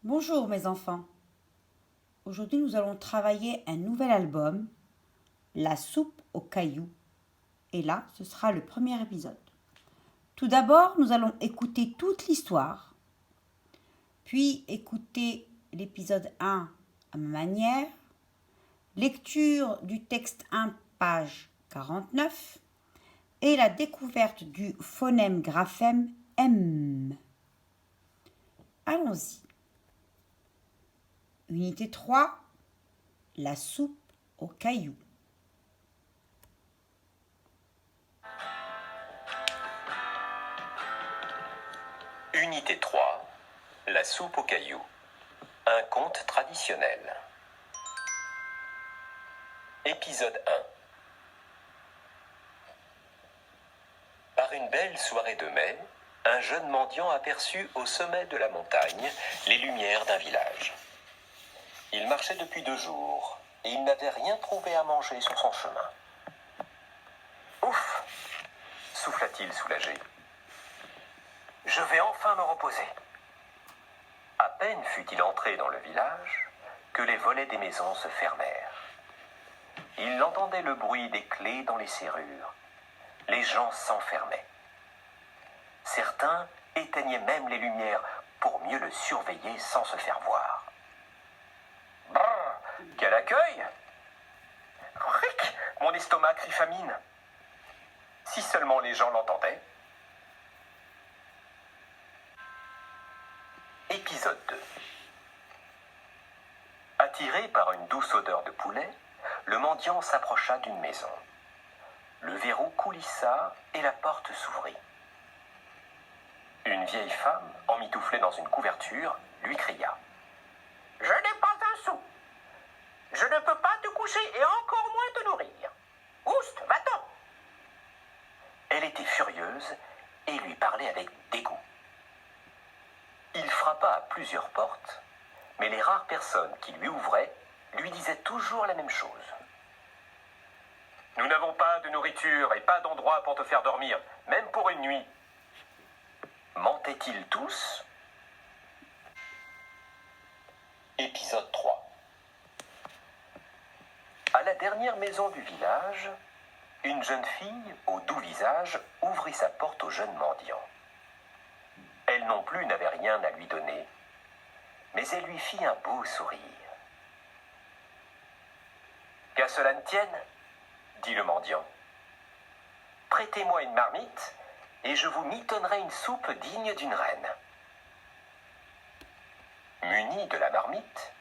Bonjour mes enfants. Aujourd'hui nous allons travailler un nouvel album, La soupe aux cailloux. Et là, ce sera le premier épisode. Tout d'abord, nous allons écouter toute l'histoire, puis écouter l'épisode 1 à ma manière, lecture du texte 1, page 49, et la découverte du phonème graphème M. Allons-y. Unité 3, la soupe aux cailloux. Unité 3, la soupe aux cailloux. Un conte traditionnel. Épisode 1. Par une belle soirée de mai, un jeune mendiant aperçut au sommet de la montagne les lumières d'un village. Il marchait depuis 2 jours et il n'avait rien trouvé à manger sur son chemin. Ouf, souffla-t-il soulagé. Je vais enfin me reposer. À peine fut-il entré dans le village que les volets des maisons se fermèrent. Il entendait le bruit des clés dans les serrures. Les gens s'enfermaient. Certains éteignaient même les lumières pour mieux le surveiller sans se faire voir. Brrr, quel accueil! Ric, mon estomac crie famine. Si seulement les gens l'entendaient. Épisode 2. Attiré par une douce odeur de poulet, le mendiant s'approcha d'une maison. Le verrou coulissa et la porte s'ouvrit. Une vieille femme, emmitouflée dans une couverture, lui cria. « Je n'ai pas un sou. Je ne peux pas te coucher et encore moins te nourrir. Oust, va-t'en !» Elle était furieuse et lui parlait avec dégoût. Il frappa à plusieurs portes, mais les rares personnes qui lui ouvraient lui disaient toujours la même chose. « Nous n'avons pas de nourriture et pas d'endroit pour te faire dormir, même pour une nuit. » Mentaient-ils tous? Épisode 3. À la dernière maison du village, une jeune fille au doux visage ouvrit sa porte au jeune mendiant. Elle non plus n'avait rien à lui donner, mais elle lui fit un beau sourire. « Qu'à cela ne tienne, dit le mendiant. Prêtez-moi une marmite et je vous mitonnerai une soupe digne d'une reine. » Muni de la marmite,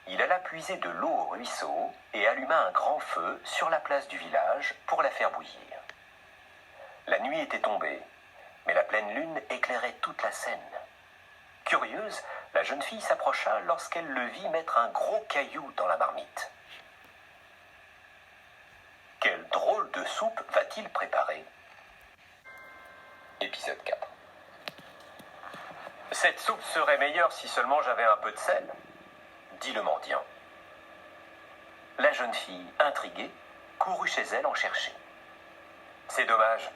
il alla puiser de l'eau au ruisseau et alluma un grand feu sur la place du village pour la faire bouillir. La nuit était tombée, mais la pleine lune éclairait toute la scène. Curieuse, la jeune fille s'approcha lorsqu'elle le vit mettre un gros caillou dans la marmite. Quelle drôle de soupe va-t-il préparer? Épisode 4. Cette soupe serait meilleure si seulement j'avais un peu de sel, dit le mendiant. La jeune fille, intriguée, courut chez elle en chercher. C'est dommage,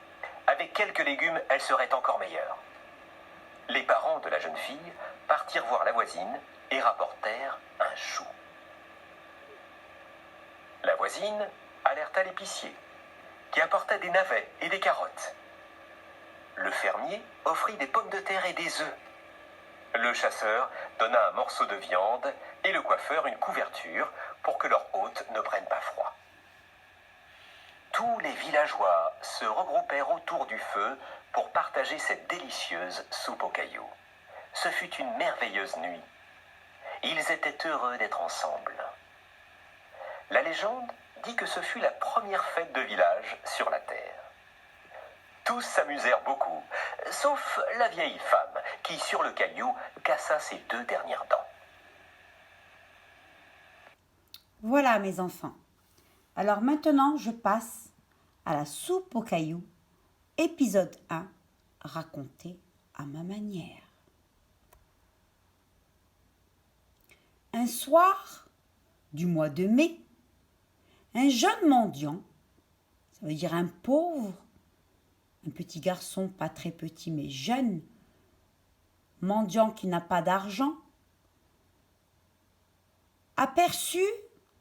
avec quelques légumes, elle serait encore meilleure. Les parents de la jeune fille partirent voir la voisine et rapportèrent un chou. La voisine alerta l'épicier, qui apporta des navets et des carottes. Le fermier offrit des pommes de terre et des œufs. Le chasseur donna un morceau de viande et le coiffeur une couverture pour que leur hôte ne prenne pas froid. Tous les villageois se regroupèrent autour du feu pour partager cette délicieuse soupe aux cailloux. Ce fut une merveilleuse nuit. Ils étaient heureux d'être ensemble. La légende dit que ce fut la première fête de village sur la terre. Tous s'amusèrent beaucoup, sauf la vieille femme qui, sur le caillou, cassa ses 2 dernières dents. Voilà mes enfants. Alors maintenant, je passe à la soupe aux cailloux, épisode 1, raconté à ma manière. Un soir du mois de mai, un jeune mendiant, ça veut dire un pauvre, un petit garçon pas très petit mais jeune, mendiant qui n'a pas d'argent, aperçut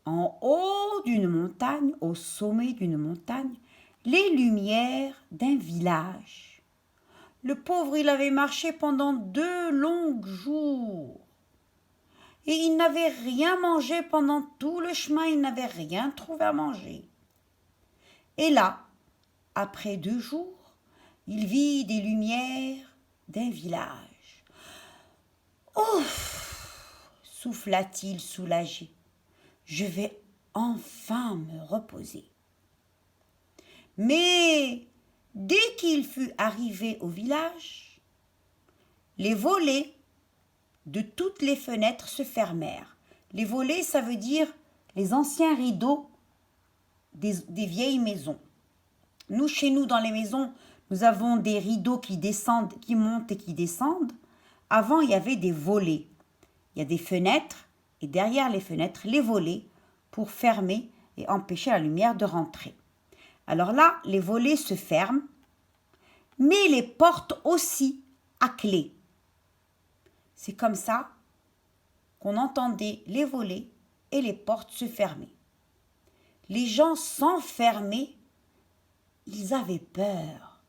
en haut d'une montagne, au sommet d'une montagne, les lumières d'un village. Le pauvre, il avait marché pendant 2 longs jours. Et il n'avait rien mangé pendant tout le chemin, il n'avait rien trouvé à manger. Et là, après 2 jours, il vit des lumières d'un village. Ouf, souffla-t-il soulagé. Je vais enfin me reposer. Mais dès qu'il fut arrivé au village, les volets de toutes les fenêtres se fermèrent. Les volets, ça veut dire les anciens rideaux des vieilles maisons. Nous, chez nous, dans les maisons, nous avons des rideaux qui descendent, qui montent et qui descendent. Avant, il y avait des volets. Il y a des fenêtres et derrière les fenêtres, les volets pour fermer et empêcher la lumière de rentrer. Alors là, les volets se ferment, mais les portes aussi à clé. C'est comme ça qu'on entendait les volets et les portes se fermer. Les gens s'enfermaient, ils avaient peur.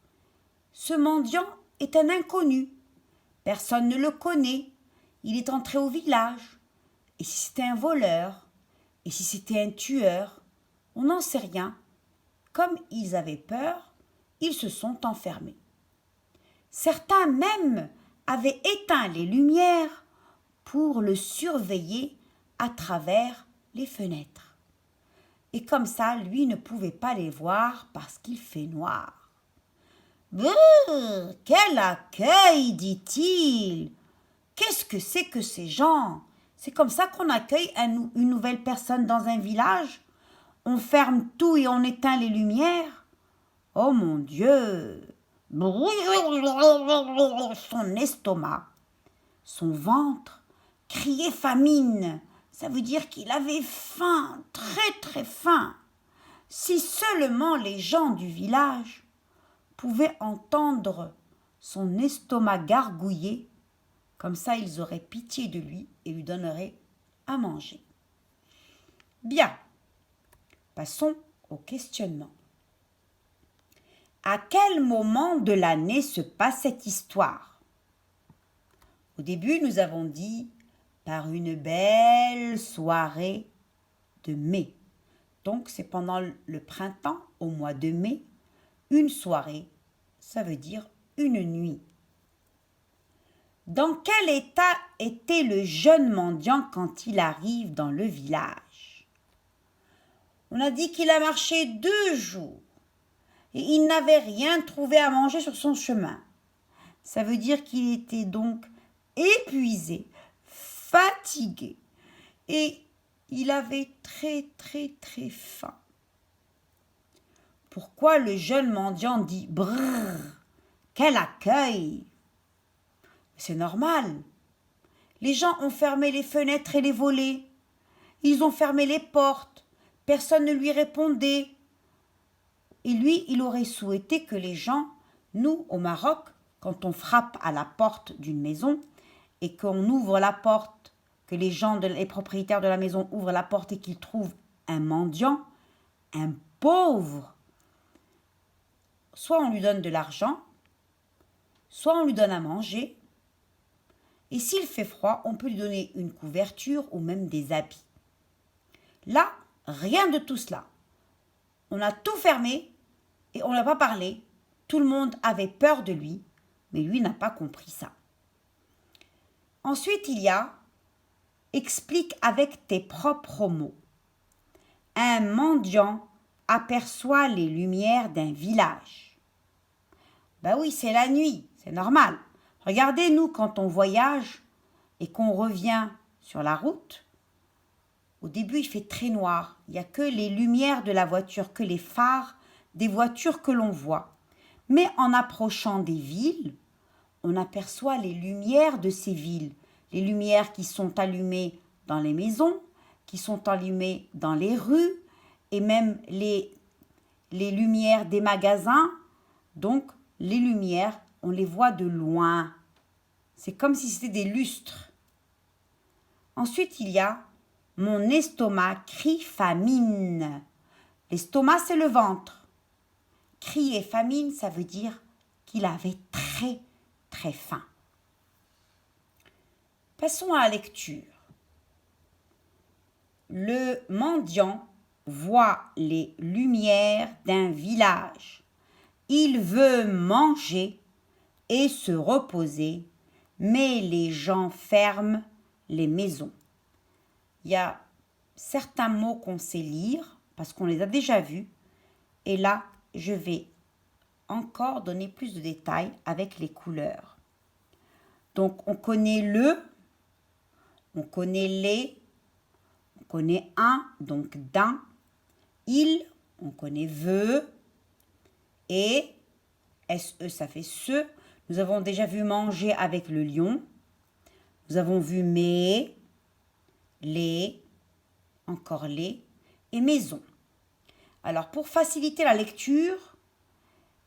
Ce mendiant est un inconnu. Personne ne le connaît. Il est entré au village. Et si c'était un voleur? Et si c'était un tueur? On n'en sait rien. Comme ils avaient peur, ils se sont enfermés. Certains même avaient éteint les lumières pour le surveiller à travers les fenêtres. Et comme ça, lui ne pouvait pas les voir parce qu'il fait noir. « Brrr, quel accueil !» dit-il. « Qu'est-ce que c'est que ces gens? C'est comme ça qu'on accueille une nouvelle personne dans un village? On ferme tout et on éteint les lumières? Oh mon Dieu !» Son estomac, son ventre criait famine. Ça veut dire qu'il avait faim, très très faim. Si seulement les gens du village pouvaient entendre son estomac gargouiller, comme ça ils auraient pitié de lui et lui donneraient à manger. Bien, passons au questionnement. À quel moment de l'année se passe cette histoire? Au début, nous avons dit par une belle soirée de mai. Donc, c'est pendant le printemps, au mois de mai. Une soirée, ça veut dire une nuit. Dans quel état était le jeune mendiant quand il arrive dans le village? On a dit qu'il a marché 2 jours. Et il n'avait rien trouvé à manger sur son chemin. Ça veut dire qu'il était donc épuisé, fatigué et il avait très très très faim. Pourquoi le jeune mendiant dit « Brrr, quel accueil !» C'est normal. Les gens ont fermé les fenêtres et les volets. Ils ont fermé les portes. Personne ne lui répondait. Et lui, il aurait souhaité que les gens, nous, au Maroc, quand on frappe à la porte d'une maison et qu'on ouvre la porte, que les propriétaires de la maison ouvrent la porte et qu'ils trouvent un mendiant, un pauvre, soit on lui donne de l'argent, soit on lui donne à manger, et s'il fait froid, on peut lui donner une couverture ou même des habits. Là, rien de tout cela. On a tout fermé et on n'a pas parlé. Tout le monde avait peur de lui, mais lui n'a pas compris ça. Ensuite, il y a « Explique avec tes propres mots ». Un mendiant aperçoit les lumières d'un village. Ben oui, c'est la nuit, c'est normal. Regardez, nous, quand on voyage et qu'on revient sur la route, au début, il fait très noir. Il n'y a que les lumières de la voiture, que les phares des voitures que l'on voit. Mais en approchant des villes, on aperçoit les lumières de ces villes. Les lumières qui sont allumées dans les maisons, qui sont allumées dans les rues, et même les lumières des magasins. Donc, les lumières, on les voit de loin. C'est comme si c'était des lustres. Ensuite, il y a Mon estomac crie famine. L'estomac, c'est le ventre. Crier famine, ça veut dire qu'il avait très, très faim. Passons à la lecture. Le mendiant voit les lumières d'un village. Il veut manger et se reposer, mais les gens ferment les maisons. Il y a certains mots qu'on sait lire parce qu'on les a déjà vus. Et là, je vais encore donner plus de détails avec les couleurs. Donc, on connaît le, on connaît les, on connaît un, donc d'un, il, on connaît veut, et, SE, ça fait ce. Nous avons déjà vu manger avec le lion. Nous avons vu mais, les, encore les, et maison. Alors, pour faciliter la lecture,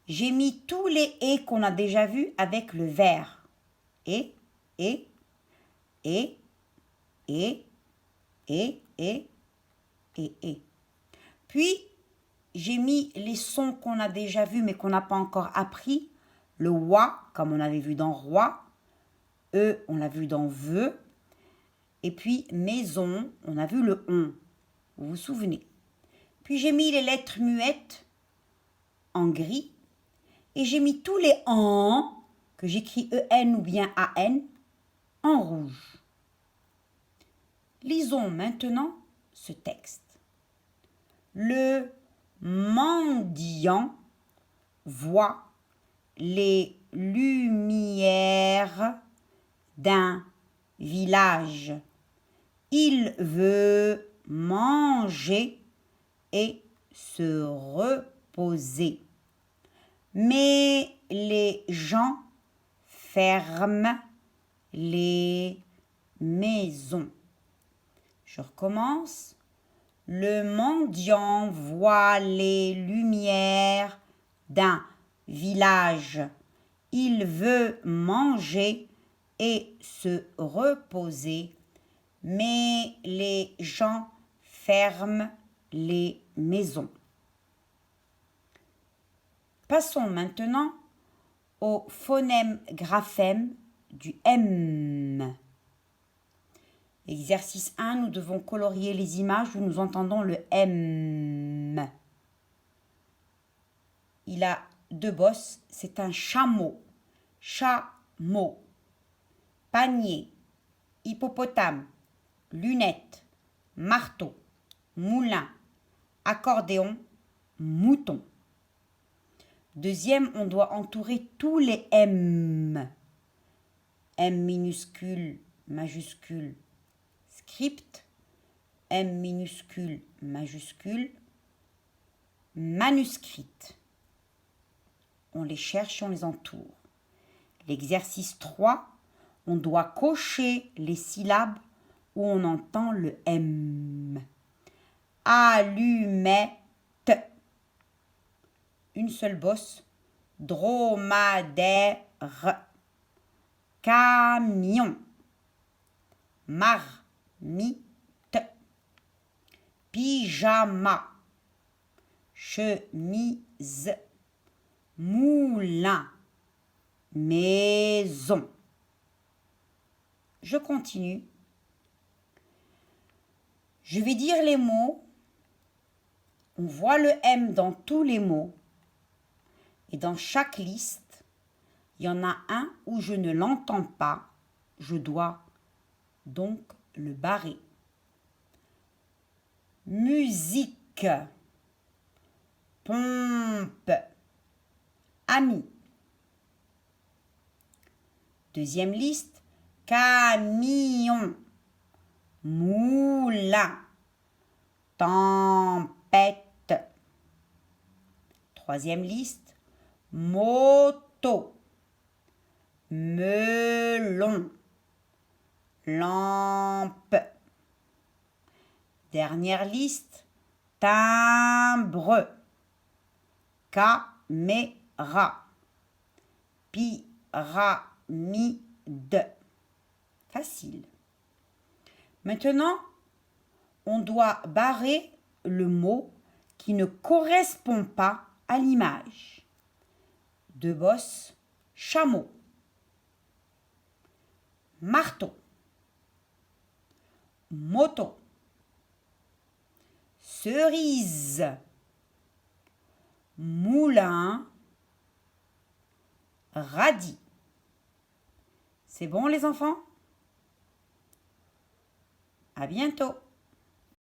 j'ai mis tous les « et » qu'on a déjà vus avec le vert. Et. Puis, j'ai mis les sons qu'on a déjà vus mais qu'on n'a pas encore appris. Le « wa » comme on avait vu dans « roi ». « E » on l'a vu dans « veut ». Et puis, maison, on a vu le « on ». Vous vous souvenez. Puis, j'ai mis les lettres muettes en gris. Et j'ai mis tous les « en » que j'écris E-N ou bien A-N en rouge. Lisons maintenant ce texte. Le mendiant voit les lumières d'un village. Il veut manger et se reposer. Mais les gens ferment les maisons. Je recommence. Le mendiant voit les lumières d'un village. Il veut manger et se reposer, mais les gens ferment les maisons. Passons maintenant au phonème-graphème du M. Exercice 1, nous devons colorier les images où nous entendons le M. Il a deux bosses, c'est un chameau. Chameau. Panier. Hippopotame. Lunettes. Marteau. Moulin. Accordéon. Mouton. Deuxième, on doit entourer tous les M. M minuscule, majuscule, script. M minuscule, majuscule, manuscrite. On les cherche, on les entoure. L'exercice 3, on doit cocher les syllabes où on entend le M. Allumette. Une seule bosse. Dromadaire. Camion. Marmite. Pyjama. Chemise. Moulin. Maison. Je continue. Je vais dire les mots. On voit le M dans tous les mots. Et dans chaque liste, il y en a un où je ne l'entends pas. Je dois donc le barrer. Musique. Pompe. Ami. Deuxième liste. Camion. Moulin. Tempête. Troisième liste. Moto. Melon. Lampe. Dernière liste. Timbre. Caméra. Pyramide. Facile. Maintenant, on doit barrer le mot qui ne correspond pas à l'image. De bosse, chameau. Marteau. Moto. Cerise. Moulin. Radis. C'est bon les enfants? À bientôt!